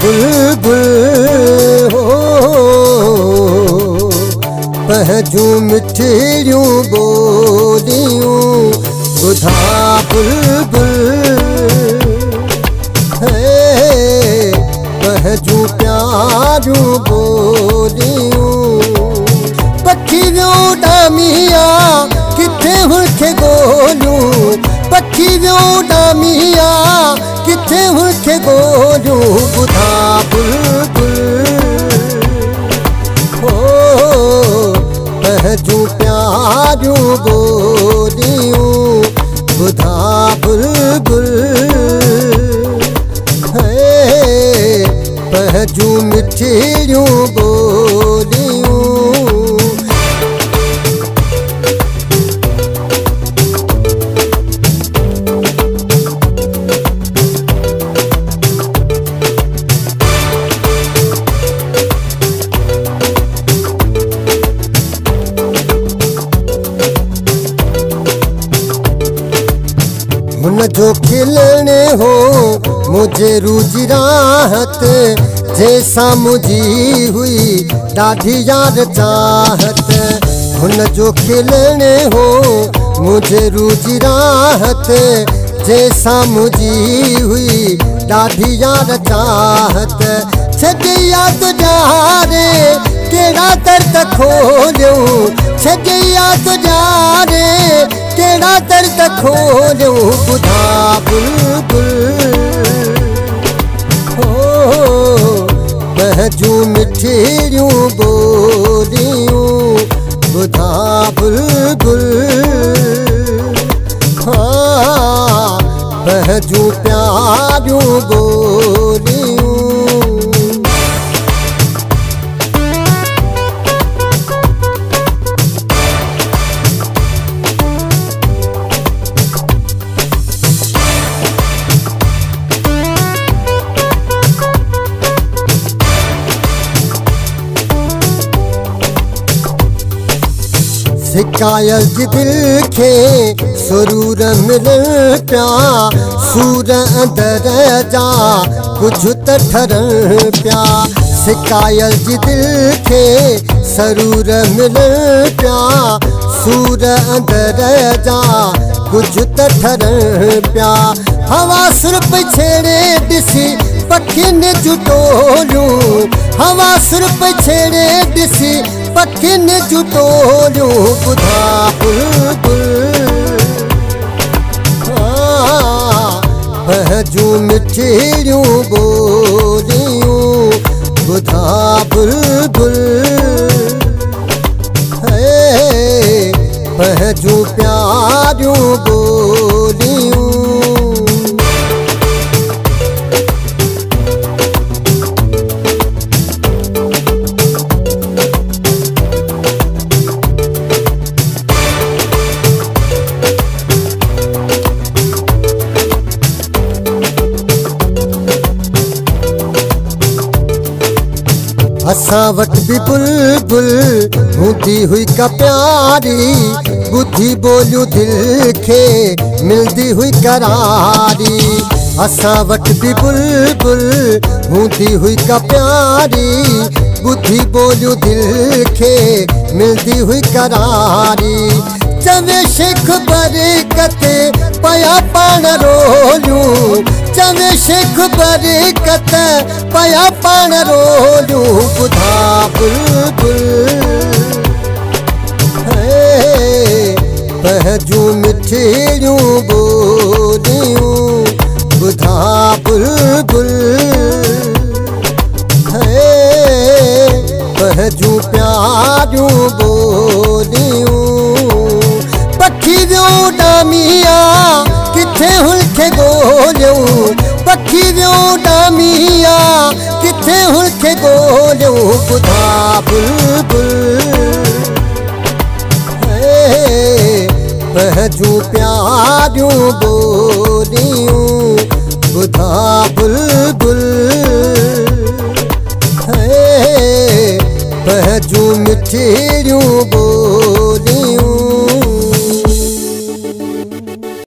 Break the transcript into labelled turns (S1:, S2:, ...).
S1: बुलबुल हो पहजू मिठड़ियूं बोलियूं ॿुधा बुलबुल है पहजू प्यारियूं बोलियूं पखी वियो डामिया किथे हुनखे ॻोल्हियूं पखी वियो डामिया किथे हुनखे ॻोल्हियूं ॿुधा बुलबुल हो पहजू प्यारियूं बोलियूं ॿुधा बुलबुल है पहजू मिठड़ियूं बोलियूं जो खिलने हो मुझे रूज राहत जैसा मुझी हुई ॾाढी यार चाहत हुन जो खिलने हो मुझे रूज राहत जैसा मुझी हुई ॾाढी यार चाहत छॾे याद ॼारे कहिड़ा दर्द खोलियूं छॾे याद ॼारे केड़ा दर्द खोलियूं ॿुधा बुलबुल हो पहजू मिठड़ियूं बोलियूं ॿुधा बुलबुल हाँ पहजू प्यारियूं बोलियूं सिकायल जी दिल खे सुरूर मिलन पिया सूर अंदर जा कुछ त ठरन पिया सिकायल जी दिल खे सरूर मिलन पिया सूर अंदर जा कुछ त ठरन पिया हवा सुर पे छेड़े ॾिसी पखियुनि जूं टोलियूं हवा सुर पे छेड़े ॾिसी पखियुनि जूं टोलियूं ॿुधा बुलबुल हाँ पहजू मिठड़ियूं बोलियूं ॿुधा बुलबुल है पहजू प्यारियूं बोलियूं असां वटि बि बुलबुल हूंदी हुई का प्यारी ॿुधी ॿोलियूं दिलि खे मिलंदी हुई करारी असां वटि बि बुलबुल हूंदी हुई का प्यारी ॿुधी ॿोलियूं दिलि खे मिलंदी हुई करारी चवे शेख बरकत पया पाण रोलियूं चवे शेख बरकत पया पाण रोलियूं ॿुधा बुलबुल है पहजू मिठड़ियूं बोलियूं ॿुधा बुलबुल है पहजू प्यारियूं बोलियूं पखी वियो डामिया किथे हुनखे ॻोल्हियूं पखी वियो डामिया किथे हुनखे ॻोल्हियूं ॿुधा बुलबुल है पहजू प्यारियूं बोलियूं ॿुधा बुलबुल है पहजू मिठड़ियूं